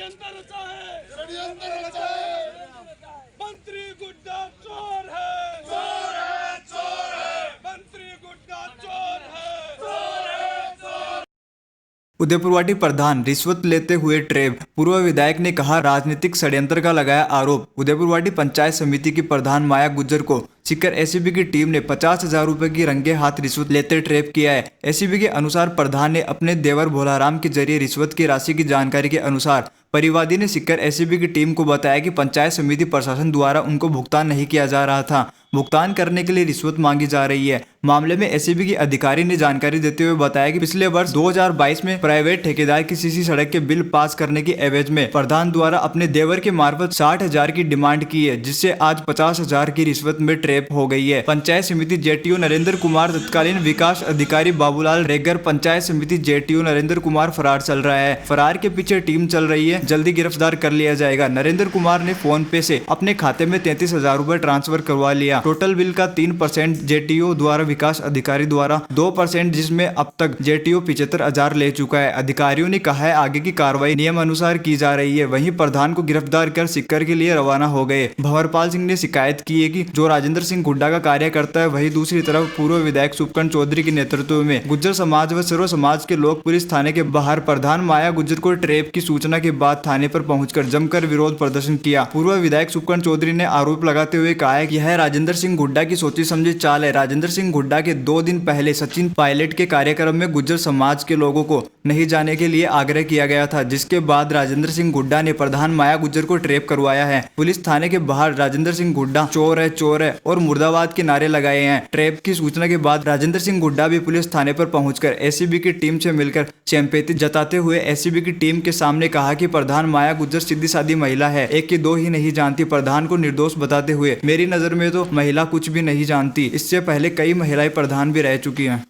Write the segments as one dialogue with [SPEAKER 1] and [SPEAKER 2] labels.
[SPEAKER 1] षड्यंत्र रचा है मंत्री गुड्डा चोर है मंत्री गुड्डा चोर है
[SPEAKER 2] उदयपुरवाटी प्रधान रिश्वत लेते हुए ट्रेप। पूर्व विधायक ने कहा राजनीतिक षड्यंत्र का लगाया आरोप। उदयपुरवाटी पंचायत समिति की प्रधान माया गुज्जर को सीकर एसीबी की टीम ने 50,000 रुपए की रंगे हाथ रिश्वत लेते ट्रेप किया है। एसीबी के अनुसार प्रधान ने अपने देवर भोलाराम के जरिए रिश्वत की राशि की जानकारी के अनुसार परिवादी ने सीकर एसीबी की टीम को बताया कि पंचायत समिति प्रशासन द्वारा उनको भुगतान नहीं किया जा रहा था, भुगतान करने के लिए रिश्वत मांगी जा रही है। मामले में एसीबी के अधिकारी ने जानकारी देते हुए बताया कि पिछले वर्ष 2022 में प्राइवेट ठेकेदार की सीसी सड़क के बिल पास करने की एवज में प्रधान द्वारा अपने देवर के मार्फत 60,000 की डिमांड की है, जिससे आज 50,000 की रिश्वत में ट्रेप हो गई है। पंचायत समिति जेटीओ नरेंद्र कुमार, तत्कालीन विकास अधिकारी बाबूलाल रेगर, पंचायत समिति जेटीओ नरेंद्र कुमार फरार चल रहा है। फरार के पीछे टीम चल रही है, जल्दी गिरफ्तार कर लिया जाएगा। नरेंद्र कुमार ने फोन पे से अपने खाते में 33,000 रुपए ट्रांसफर करवा लिया। टोटल बिल का 3% जेटीओ द्वारा विकास अधिकारी द्वारा 2%, जिसमें अब तक जेटीओ 75,000 ले चुका है। अधिकारियों ने कहा है आगे की कार्रवाई नियम अनुसार की जा रही है। वहीं प्रधान को गिरफ्तार कर सीकर के लिए रवाना हो गए। भंवरपाल सिंह ने शिकायत की है कि जो राजेंद्र सिंह हुड्डा का कार्य करता है, वही दूसरी तरफ पूर्व विधायक सुपकंठ चौधरी के नेतृत्व में गुज्जर समाज व सर्व समाज के लोग पुलिस थाने के बाहर प्रधान माया गुज्जर को ट्रेप की सूचना के बाद थाने पर पहुंचकर जमकर विरोध प्रदर्शन किया। पूर्व विधायक सुपकंठ चौधरी ने आरोप लगाते हुए कहा है कि यह राजेंद्र सिंह हुड्डा की सोची समझी चाल है। राजेंद्र सिंह हुड्डा के 2 दिन पहले सचिन पायलट के कार्यक्रम में गुज्जर समाज के लोगों को नहीं जाने के लिए आग्रह किया गया था, जिसके बाद राजेंद्र सिंह हुड्डा ने प्रधान माया गुज्जर को ट्रेप करवाया है। पुलिस थाने के बाहर राजेंद्र सिंह हुड्डा चोर है और मुर्दाबाद के नारे लगाए हैं। ट्रेप की सूचना के बाद राजेंद्र सिंह हुड्डा भी पुलिस थाने पर पहुंचकर एसीबी की टीम से मिलकर सिंपैथी जताते हुए एसीबी की टीम के सामने कहा कि प्रधान माया गुज्जर सीधी सादी महिला है, एक की दो ही नहीं जानती। प्रधान को निर्दोष बताते हुए मेरी नजर में तो महिला कुछ भी नहीं जानती, इससे पहले कई महिलाएं प्रधान भी रह चुकी हैं।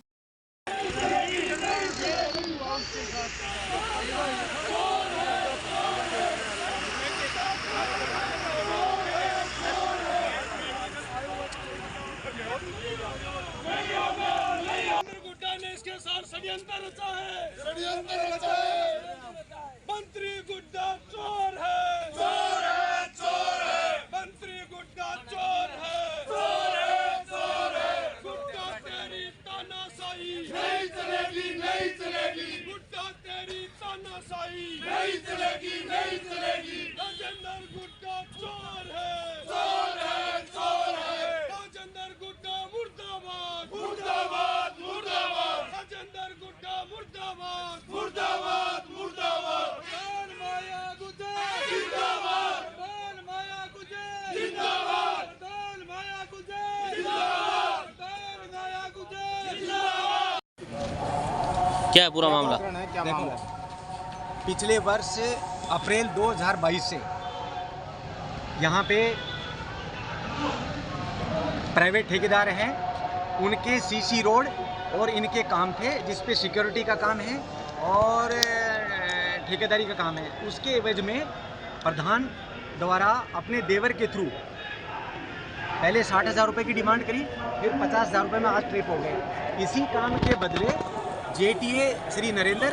[SPEAKER 1] गुड्डा ने इसके साथ षड्यंत्र रचा है मंत्री गुड्डा चोर है मंत्री गुड्डा चोर है गुड्डा तेरी तानाशाही नहीं चलेगी गुड्डा तेरी तानाशाही नहीं चलेगी राजेंद्र गुड्डा चोर है राजेंद्र गुड्डा मुर्दाबाद राजेंद्र गुड्डा मुर्दाबाद प्रधान माया गुज्जर जिंदाबाद प्रधान माया गुज्जर जिंदाबाद प्रधान माया गुज्जर जिंदाबाद प्रधान माया गुज्जर जिंदाबाद।
[SPEAKER 3] क्या है पूरा मामला?
[SPEAKER 4] देखो, पिछले वर्ष अप्रैल 2022 से यहाँ पे प्राइवेट ठेकेदार हैं, उनके सीसी रोड और इनके काम थे, जिस पे सिक्योरिटी का काम है और ठेकेदारी का काम है। उसके एवज में प्रधान द्वारा अपने देवर के थ्रू पहले 60,000 रुपये की डिमांड करी, फिर 50,000 रुपये में आज ट्रिप हो गए। इसी काम के बदले जेटीए श्री नरेंद्र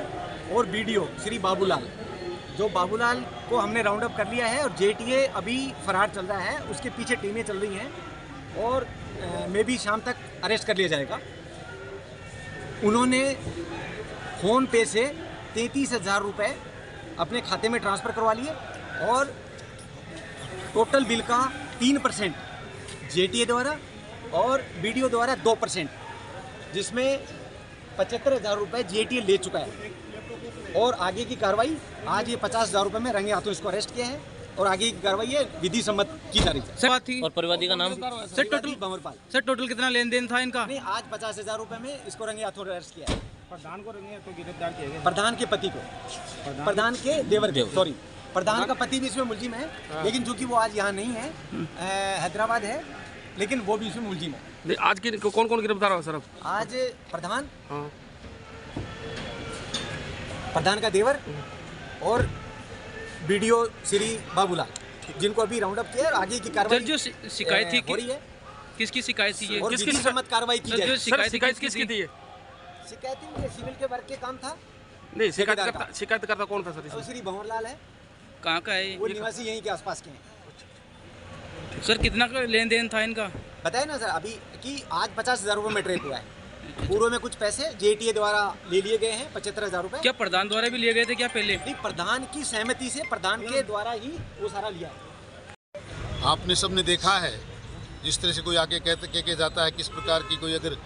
[SPEAKER 4] और बीडीओ श्री बाबूलाल, जो बाबूलाल को हमने राउंड अप कर लिया है और जेटीए अभी फरार चल रहा है, उसके पीछे टीमें चल रही हैं और मे भी शाम तक अरेस्ट कर लिया जाएगा। उन्होंने फ़ोन पे से 33,000 रुपये अपने खाते में ट्रांसफ़र करवा लिए और टोटल बिल का 3% जेटीए द्वारा और बीडीओ द्वारा 2%, जिसमें 75,000 रुपये जेटीए ले चुका है। और आगे की कार्रवाई आज ये 50,000 रुपये में रंगे हाथों इसको अरेस्ट किया है और आगे की कार्रवाई है विधि सम्मत की जा रही है।
[SPEAKER 3] और परिवादी का नाम?
[SPEAKER 4] Sir total Bhanwarpal.
[SPEAKER 5] Sir total कितना लेन देन था इनका?
[SPEAKER 4] नहीं, आज 50,000 रुपये में इसको रंगे हाथों अरेस्ट किया है।
[SPEAKER 5] प्रधान को रंगे हाथों गिरफ्तार किया गया।
[SPEAKER 4] प्रधान के पति को, प्रधान के देवर को, सॉरी, प्रधान का पति भी इसमें मुलजिम है, लेकिन चूंकि वो आज यहाँ नहीं है, हैदराबाद है, लेकिन वो भी इसमें मुलजिम है।
[SPEAKER 5] आज की कौन कौन गिरफ्तार हुआ सर?
[SPEAKER 4] आज प्रधान, प्रधान का देवर और बीडीओ श्री बाबूलाल, जिनको अभी राउंड अप किया है। आगे की कार्रवाई
[SPEAKER 5] जो शिकायत थी
[SPEAKER 4] हो रही है।
[SPEAKER 5] किसकी शिकायत थी ये?
[SPEAKER 4] और विधि सम्मत कार्रवाई की जाए।
[SPEAKER 5] शिकायत किसकी थी?
[SPEAKER 4] शिकायती सिविल के वर्क के काम था।
[SPEAKER 5] नहीं, शिकायत करता कौन था सर?
[SPEAKER 4] श्री भंवरलाल है,
[SPEAKER 5] कहाँ का है
[SPEAKER 4] वो
[SPEAKER 5] ये?
[SPEAKER 4] निवासी यहीं के आसपास के हैं।
[SPEAKER 5] सर कितना का लेन देन था इनका?
[SPEAKER 4] बताए ना सर अभी कि आज 50,000 रुपये में ट्रेड हुआ है। पूर्व में कुछ पैसे JTA द्वारा ले लिए गए हैं 75,000 रुपये।
[SPEAKER 5] क्या प्रधान द्वारा भी लिए गए थे क्या पहले?
[SPEAKER 4] नहीं, प्रधान की सहमति से प्रधान के द्वारा ही वो सारा लिया है।
[SPEAKER 6] आपने सबने देखा है जिस तरह से कोई आके कह जाता है किस प्रकार की कोई अगर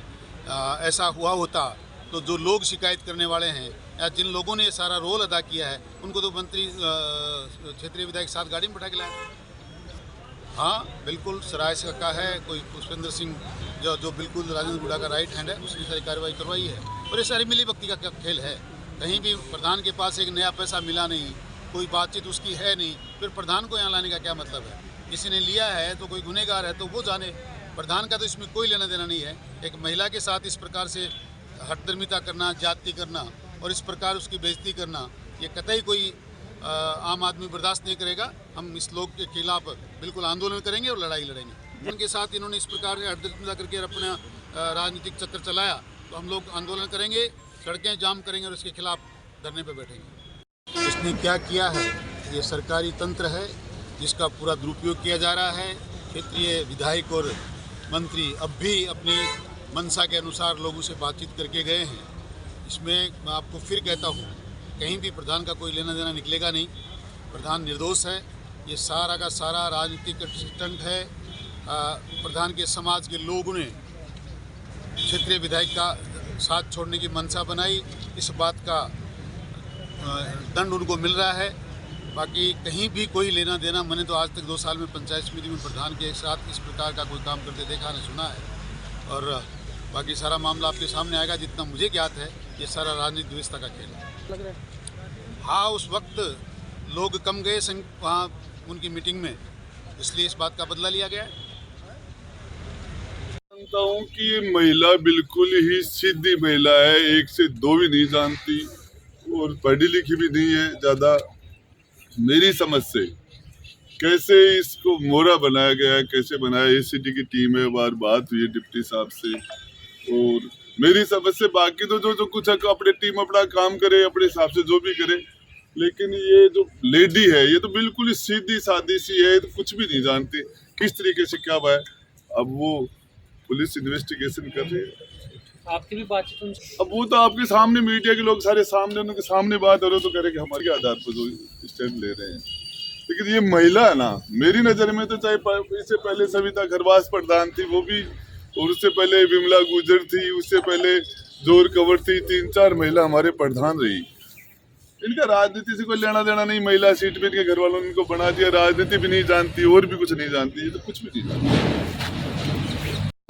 [SPEAKER 6] ऐसा हुआ होता तो जो लोग शिकायत करने वाले हैं या जिन लोगों ने ये सारा रोल अदा किया है उनको तो मंत्री क्षेत्रीय विधायक साथ गाड़ी में बैठा के लाया। हाँ बिल्कुल सराय से का है कोई पुष्पेंद्र सिंह जो बिल्कुल राजेंद्र गुड़ा का राइट हैंड है उसने सारी कार्रवाई करवाई है और ये सारी मिली भक्ति का खेल है। कहीं भी प्रधान के पास एक नया पैसा मिला नहीं, कोई बातचीत उसकी है नहीं, फिर प्रधान को यहाँ लाने का क्या मतलब है? किसी ने लिया है तो कोई गुनहगार है तो वो जाने, प्रधान का तो इसमें कोई लेना देना नहीं है। एक महिला के साथ इस प्रकार से हठधर्मिता करना, जाति करना और इस प्रकार उसकी बेइज्जती करना ये कतई कोई आम आदमी बर्दाश्त नहीं करेगा। हम इस लोग के खिलाफ बिल्कुल आंदोलन करेंगे और लड़ाई लड़ेंगे। उनके साथ इन्होंने इस प्रकार से हठधर्मिता करके अपना राजनीतिक चक्कर चलाया तो हम लोग आंदोलन करेंगे, सड़कें जाम करेंगे और इसके खिलाफ धरने पर बैठेंगे। इसने क्या किया है? ये सरकारी तंत्र है जिसका पूरा दुरुपयोग किया जा रहा है। क्षेत्रीय विधायक और मंत्री अब भी अपनी मंशा के अनुसार लोगों से बातचीत करके गए हैं। इसमें मैं आपको फिर कहता हूँ कहीं भी प्रधान का कोई लेना देना निकलेगा नहीं। प्रधान निर्दोष है। ये सारा का सारा राजनीतिक स्टंट है। प्रधान के समाज के लोगों ने क्षेत्रीय विधायक का साथ छोड़ने की मंशा बनाई, इस बात का दंड उनको मिल रहा है। बाकी कहीं भी कोई लेना देना मैंने तो आज तक 2 साल में पंचायत समिति में प्रधान के साथ इस प्रकार का कोई काम करते देखा न सुना है। और बाकी सारा मामला आपके सामने आएगा। जितना मुझे ज्ञात है ये सारा राजनीतिक व्यवस्था का खेल है। हाँ उस वक्त लोग कम गए वहाँ उनकी मीटिंग में, इसलिए इस बात का बदला लिया गया है।
[SPEAKER 7] जानता हूँ कि ये महिला बिल्कुल ही सीधी महिला है, 1 से 2 भी नहीं जानती और पढ़ी लिखी भी नहीं है ज़्यादा। मेरी समझ से कैसे इसको मोरा बनाया गया है, कैसे बनाया, ACT की टीम है, बात हुई है डिप्टी साहब से। और मेरी समझ से बाकी तो जो कुछ है अपनी टीम अपना काम करे अपने हिसाब से जो भी करे, लेकिन ये जो लेडी है ये तो बिल्कुल ही सीधी सादी सी है, तो कुछ भी नहीं जानती किस तरीके से क्या हुआ है। अब वो पुलिस इन्वेस्टिगेशन कर रही है।
[SPEAKER 5] आपकी भी बातचीत उनसे?
[SPEAKER 7] अब वो तो आपके सामने मीडिया के लोग सारे सामने उनके सामने बात हो रहे तो कह रहे कि हमारे आधार पर जो स्टैंड ले रहे हैं। लेकिन ये महिला है ना, मेरी नज़र में तो चाहे इससे पहले सविता खरवास प्रधान थी वो भी, और उससे पहले विमला गुजर थी, उससे पहले जोर कंवर थी, 3-4 महिला हमारे प्रधान रही। इनका राजनीति से कोई लेना देना नहीं। महिला सीट पे इनके घर वालों ने इनको बना दिया, राजनीति भी नहीं जानती और भी कुछ नहीं जानती, ये तो कुछ भी नहीं जानती।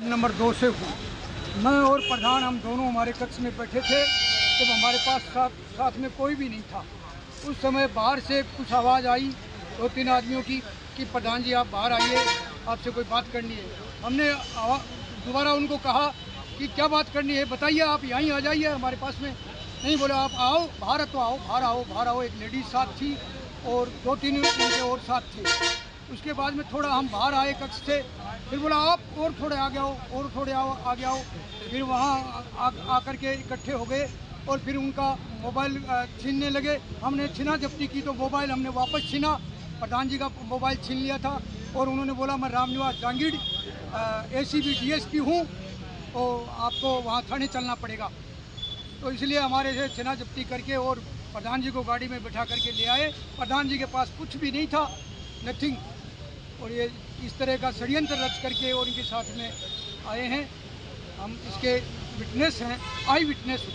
[SPEAKER 8] नंबर 2 से हूँ मैं और प्रधान, हम दोनों हमारे कक्ष में बैठे थे जब हमारे पास साथ में कोई भी नहीं था। उस समय बाहर से कुछ आवाज़ आई 2-3 आदमियों की कि प्रधान जी आप बाहर आइए, आपसे कोई बात करनी है। हमने दोबारा उनको कहा कि क्या बात करनी है बताइए, आप यहीं आ जाइए हमारे पास में। नहीं, बोले आप आओ बाहर, तो आओ बाहर आओ। एक लेडीज साथ थी और 2-3 उनके और साथ थे। उसके बाद में थोड़ा हम बाहर आए कक्ष से, फिर बोला आप और थोड़े आगे आओ, और थोड़े आगे आओ। फिर वहाँ आकर के इकट्ठे हो गए और फिर उनका मोबाइल छीनने लगे। हमने छीना जब्ती की तो मोबाइल हमने वापस छीना, प्रधान जी का मोबाइल छीन लिया था। और उन्होंने बोला मैं रामनिवास जांगीड़ ACB DSP हूँ और आपको वहाँ थाने चलना पड़ेगा। तो इसलिए हमारे से छीना जब्ती करके और प्रधान जी को गाड़ी में बैठा करके ले आए। प्रधान जी के पास कुछ भी नहीं था, नथिंग। और ये इस तरह का षड्यंत्र रच करके और इनके साथ में आए हैं। हम इसके विटनेस हैं, आई विटनेस।